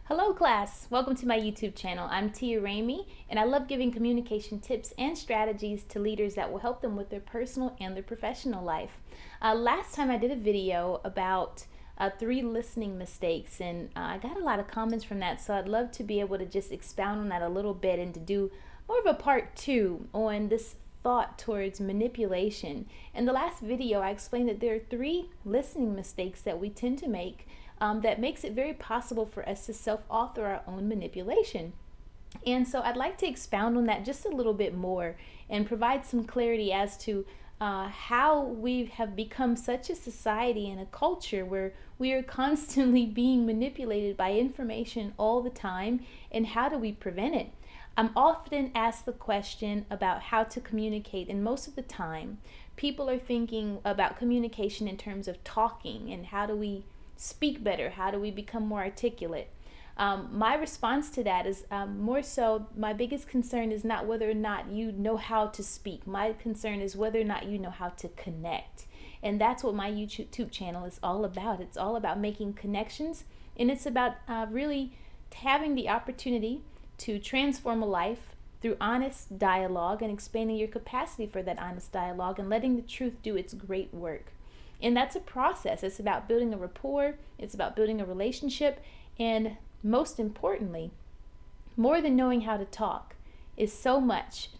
Hello class, welcome to my YouTube channel. I'm Tia Ramey and I love giving communication tips and strategies to leaders that will help them with their personal and their professional life. Last time I did a video about 3 listening mistakes and I got a lot of comments from that, so I'd love to be able to just expound on that a little bit and to do more of a part 2 on this thought towards manipulation. In the last video I explained that there are 3 listening mistakes that we tend to make that makes it very possible for us to self-author our own manipulation. And so I'd like to expound on that just a little bit more and provide some clarity as to how we have become such a society and a culture where we are constantly being manipulated by information all the time, and how do we prevent it? I'm often asked the question about how to communicate, and most of the time people are thinking about communication in terms of talking and how do we speak better, how do we become more articulate. My response to that is more so, my biggest concern is not whether or not you know how to speak. My concern is whether or not you know how to connect. And that's what my YouTube channel is all about. It's all about making connections, and it's about really having the opportunity to transform a life through honest dialogue and expanding your capacity for that honest dialogue and letting the truth do its great work. And that's a process. It's about building a rapport, it's about building a relationship, and most importantly, more than knowing how to talk, is so much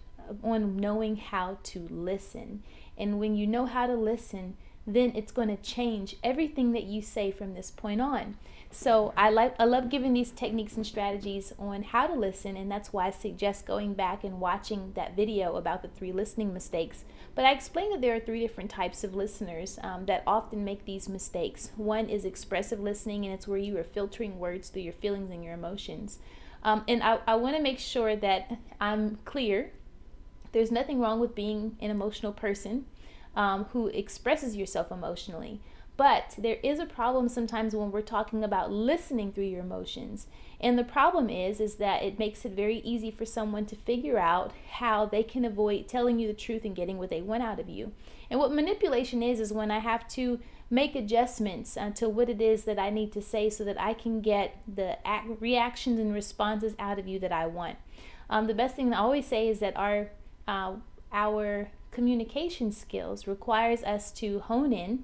on knowing how to listen. And when you know how to listen, then it's going to change everything that you say from this point on. So I love giving these techniques and strategies on how to listen, and that's why I suggest going back and watching that video about the 3 listening mistakes. But I explained that there are 3 different types of listeners that often make these mistakes. One is expressive listening, and it's where you are filtering words through your feelings and your emotions. And I want to make sure that I'm clear. There's nothing wrong with being an emotional person who expresses yourself emotionally. But there is a problem sometimes when we're talking about listening through your emotions. And the problem is that it makes it very easy for someone to figure out how they can avoid telling you the truth and getting what they want out of you. And what manipulation is when I have to make adjustments to what it is that I need to say so that I can get the reactions and responses out of you that I want. The best thing I always say is that our communication skills requires us to hone in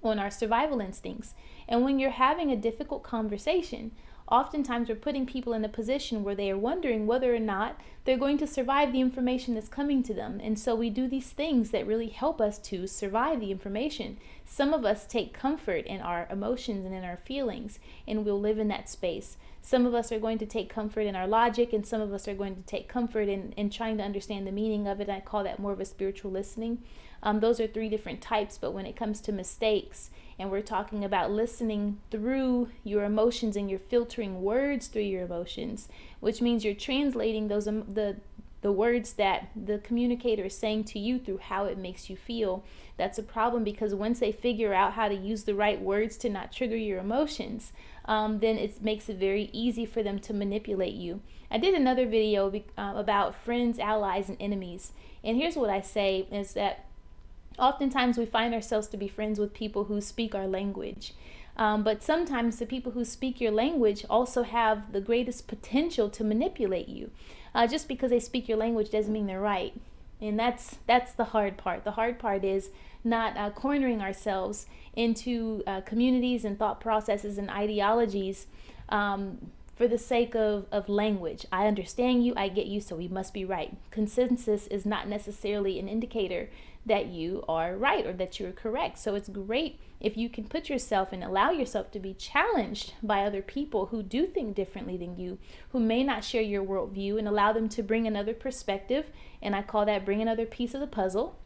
on our survival instincts. And when you're having a difficult conversation, oftentimes we're putting people in a position where they are wondering whether or not they're going to survive the information that's coming to them. And so we do these things that really help us to survive the information. Some of us take comfort in our emotions and in our feelings, and we'll live in that space. Some of us are going to take comfort in our logic, and some of us are going to take comfort in trying to understand the meaning of it. I call that more of a spiritual listening. Those are 3 different types, but when it comes to mistakes, and we're talking about listening through your emotions and you're filtering words through your emotions, which means you're translating those the words that the communicator is saying to you through how it makes you feel. That's a problem, because once they figure out how to use the right words to not trigger your emotions, then it makes it very easy for them to manipulate you. I did another video about friends, allies, and enemies, and here's what I say is that oftentimes we find ourselves to be friends with people who speak our language. But sometimes the people who speak your language also have the greatest potential to manipulate you. Just because they speak your language doesn't mean they're right. And that's the hard part. The hard part is not cornering ourselves into communities and thought processes and ideologies for the sake of language. I understand you, I get you, so we must be right. Consensus is not necessarily an indicator that you are right or that you're correct. So it's great if you can put yourself and allow yourself to be challenged by other people who do think differently than you, who may not share your worldview, and allow them to bring another perspective. And I call that bring another piece of the puzzle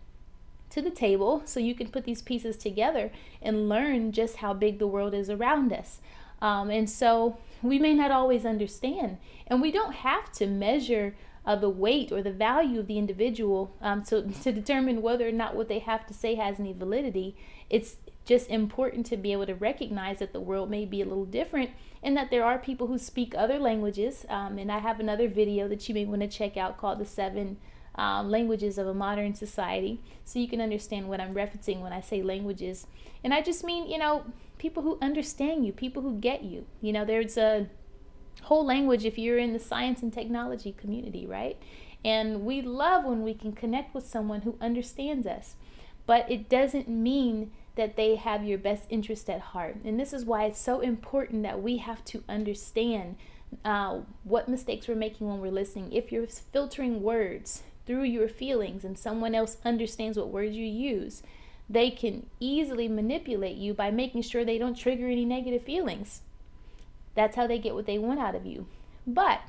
to the table, so you can put these pieces together and learn just how big the world is around us. And so we may not always understand, and we don't have to measure the weight or the value of the individual to determine whether or not what they have to say has any validity. It's just important to be able to recognize that the world may be a little different, and that there are people who speak other languages. And I have another video that you may want to check out called the 7 languages of a modern society, so you can understand what I'm referencing when I say languages. And I just mean, people who understand you, people who get you. There's a whole language if you're in the science and technology community, right? And we love when we can connect with someone who understands us, but it doesn't mean that they have your best interest at heart. And this is why it's so important that we have to understand what mistakes we're making when we're listening. If you're filtering words through your feelings and someone else understands what words you use, they can easily manipulate you by making sure they don't trigger any negative feelings. That's how they get what they want out of you. But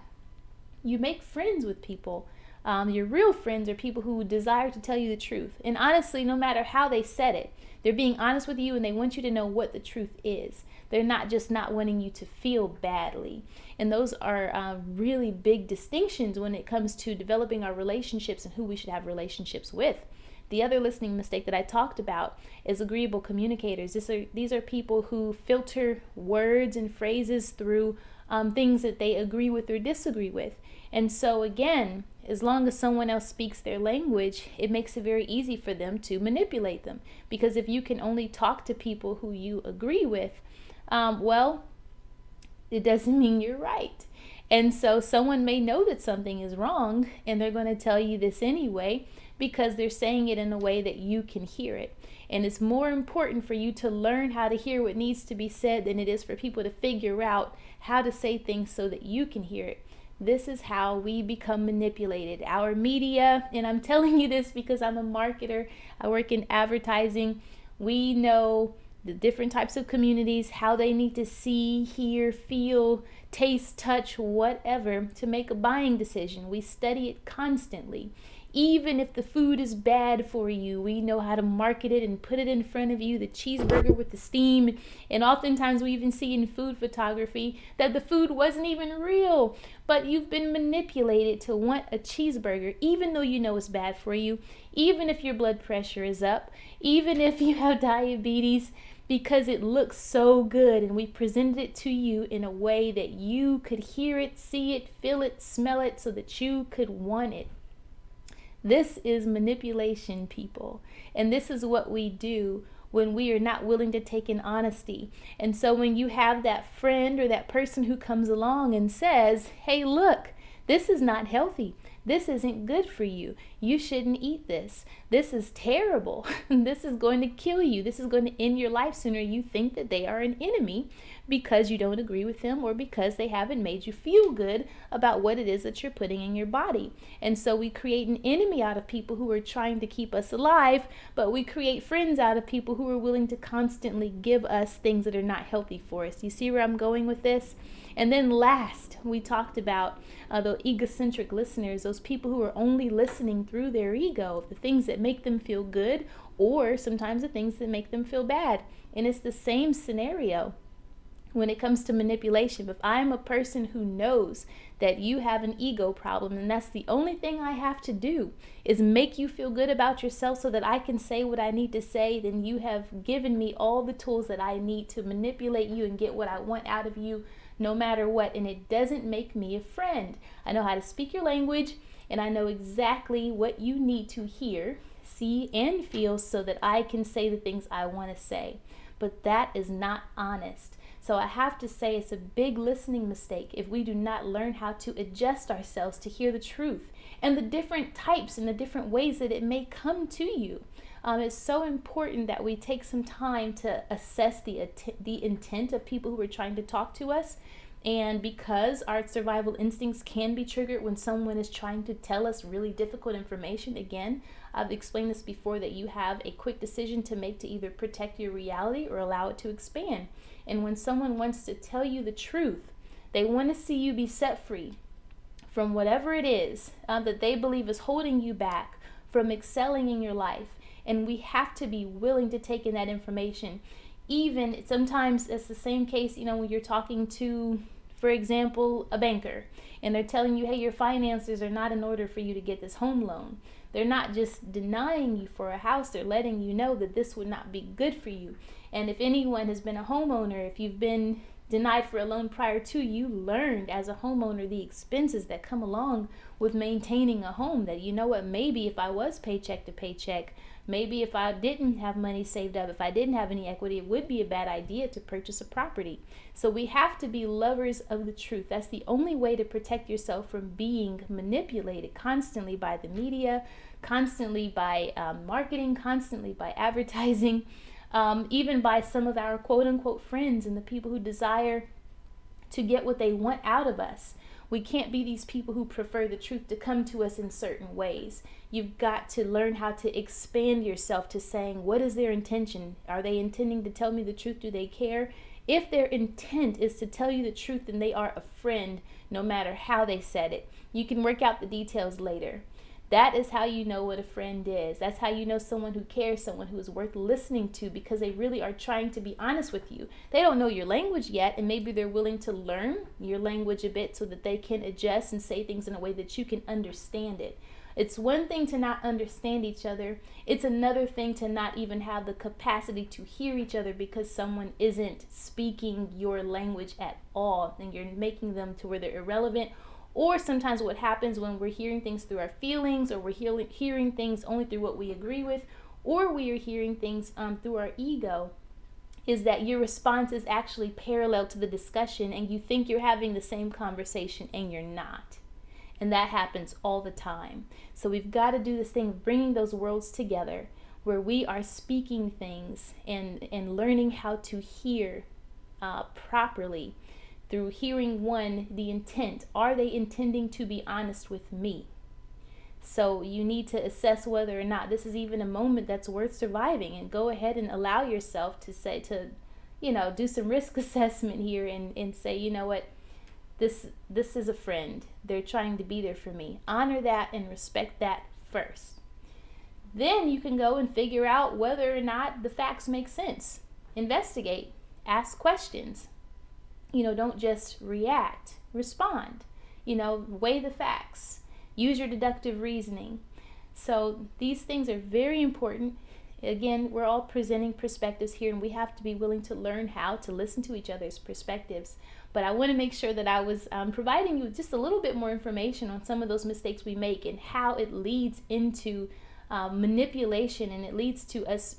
you make friends with people. Your real friends are people who desire to tell you the truth. And honestly, no matter how they said it, they're being honest with you and they want you to know what the truth is. They're not just not wanting you to feel badly. And those are really big distinctions when it comes to developing our relationships and who we should have relationships with. The other listening mistake that I talked about is agreeable communicators. These are people who filter words and phrases through things that they agree with or disagree with. And so again, as long as someone else speaks their language, it makes it very easy for them to manipulate them. Because if you can only talk to people who you agree with, well, it doesn't mean you're right. And so someone may know that something is wrong and they're going to tell you this anyway because they're saying it in a way that you can hear it. And it's more important for you to learn how to hear what needs to be said than it is for people to figure out how to say things so that you can hear it. This is how we become manipulated. Our media, and I'm telling you this because I'm a marketer, I work in advertising, we know the different types of communities, how they need to see, hear, feel, taste, touch, whatever to make a buying decision. We study it constantly. Even if the food is bad for you, we know how to market it and put it in front of you, the cheeseburger with the steam. And oftentimes we even see in food photography that the food wasn't even real, but you've been manipulated to want a cheeseburger, even though you know it's bad for you, even if your blood pressure is up, even if you have diabetes, because it looks so good and we presented it to you in a way that you could hear it, see it, feel it, smell it, so that you could want it. This is manipulation, people. And this is what we do when we are not willing to take in honesty. And so when you have that friend or that person who comes along and says, hey, look, this is not healthy. This isn't good for you. You shouldn't eat this. This is terrible. This is going to kill you. This is going to end your life sooner. You think that they are an enemy because you don't agree with them or because they haven't made you feel good about what it is that you're putting in your body. And so we create an enemy out of people who are trying to keep us alive, but we create friends out of people who are willing to constantly give us things that are not healthy for us. You see where I'm going with this? And then last, we talked about the egocentric listeners, those people who are only listening through their ego, the things that make them feel good, or sometimes the things that make them feel bad. And it's the same scenario when it comes to manipulation. If I'm a person who knows that you have an ego problem and that's the only thing I have to do is make you feel good about yourself so that I can say what I need to say, then you have given me all the tools that I need to manipulate you and get what I want out of you no matter what. And it doesn't make me a friend. I know how to speak your language and I know exactly what you need to hear, see, and feel so that I can say the things I want to say. But that is not honest. So I have to say it's a big listening mistake if we do not learn how to adjust ourselves to hear the truth and the different types and the different ways that it may come to you. It's so important that we take some time to assess the intent of people who are trying to talk to us. And because our survival instincts can be triggered when someone is trying to tell us really difficult information, again, I've explained this before, that you have a quick decision to make to either protect your reality or allow it to expand. And when someone wants to tell you the truth, they want to see you be set free from whatever it is that they believe is holding you back from excelling in your life. And we have to be willing to take in that information. Even sometimes it's the same case, when you're talking to, for example, a banker, and they're telling you, hey, your finances are not in order for you to get this home loan. They're not just denying you for a house, they're letting you know that this would not be good for you. And if anyone has been a homeowner, if you've been denied for a loan prior to, you learned as a homeowner the expenses that come along with maintaining a home, that maybe if I was paycheck to paycheck, Maybe if I didn't have money saved up, if I didn't have any equity, it would be a bad idea to purchase a property. So we have to be lovers of the truth. That's the only way to protect yourself from being manipulated constantly by the media, constantly by marketing, constantly by advertising, even by some of our quote unquote friends and the people who desire to get what they want out of us. We can't be these people who prefer the truth to come to us in certain ways. You've got to learn how to expand yourself to saying, what is their intention? Are they intending to tell me the truth? Do they care? If their intent is to tell you the truth, then they are a friend, no matter how they said it. You can work out the details later. That is how you know what a friend is. That's how you know someone who cares, someone who is worth listening to, because they really are trying to be honest with you. They don't know your language yet, and maybe they're willing to learn your language a bit so that they can adjust and say things in a way that you can understand it. It's one thing to not understand each other. It's another thing to not even have the capacity to hear each other because someone isn't speaking your language at all, and you're making them to where they're irrelevant. Or sometimes what happens when we're hearing things through our feelings, or we're hearing things only through what we agree with, or we are hearing things through our ego, is that your response is actually parallel to the discussion and you think you're having the same conversation and you're not. And that happens all the time. So we've got to do this thing of bringing those worlds together where we are speaking things and learning how to hear properly. Through hearing one, the intent. Are they intending to be honest with me? So you need to assess whether or not this is even a moment that's worth surviving, and go ahead and allow yourself to do some risk assessment here and say, you know what, this is a friend. They're trying to be there for me. Honor that and respect that first. Then you can go and figure out whether or not the facts make sense. Investigate. Ask questions. Don't just react, respond, weigh the facts, use your deductive reasoning. So these things are very important. Again, we're all presenting perspectives here, and we have to be willing to learn how to listen to each other's perspectives. But I want to make sure that I was providing you with just a little bit more information on some of those mistakes we make and how it leads into manipulation, and it leads to us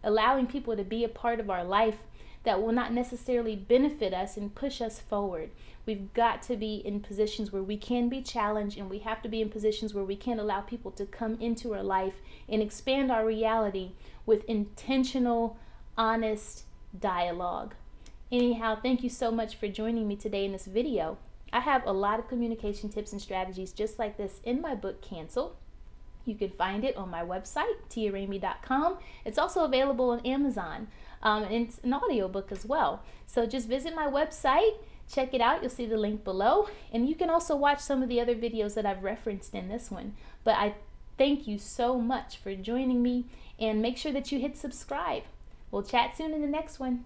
allowing people to be a part of our life that will not necessarily benefit us and push us forward. We've got to be in positions where we can be challenged, and we have to be in positions where we can allow people to come into our life and expand our reality with intentional, honest dialogue. Anyhow, thank you so much for joining me today in this video. I have a lot of communication tips and strategies just like this in my book, Cancel. You can find it on my website, tiaramey.com. It's also available on Amazon. And it's an audiobook as well. So just visit my website, check it out. You'll see the link below. And you can also watch some of the other videos that I've referenced in this one. But I thank you so much for joining me, and make sure that you hit subscribe. We'll chat soon in the next one.